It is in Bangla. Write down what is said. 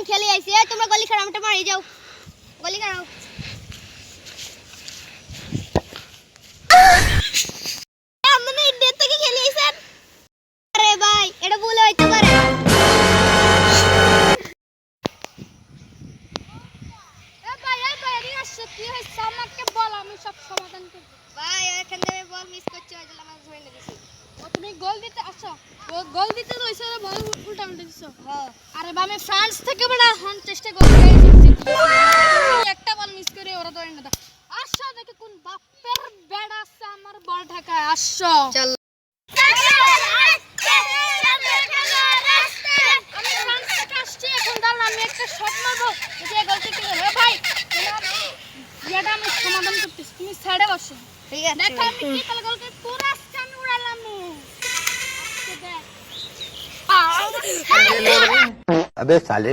খেলে আইছি। তোমরা গলি খারাপ আমাকে মারি যাও। গলি খারাপ। আমনে ইডে থেকে খেলে আইছেন। আরে ভাই, এটা ভুল হইতে পারে। কি হইছে আমাকে বল, আমি সব সমাধান করব। ভাই এখান থেকে বল মিস করছে, ওই জন্য আমরা ধরে নিয়েছি। তুমি গোল দিতে আসো, গোল দিতে তো হইছে, বল উল্টা উল্টা দিছো। হ্যাঁ, আরে আমি ফ্রান্স থেকে বড় হন চেষ্টা করছি, একটা বল মিস করে ওরা ধরে না। আসো দেখো কোন বাপের বেড়া আছে আমার বল ঢাকায়। আসো চল। আমি ফ্রান্স থেকে আসছি, এখন দাঁড়ান আমি একটা শট মারবো। এই যে গলতি কি হবে ভাই, এটা আমি সমাধান করতেছি, তুমি সাইডে বসো। ঠিক আছে, দেখো আমি কি তাহলে গলকে পুরো স্ক্যান উড়ালাম। আজকে দেখ अबे साले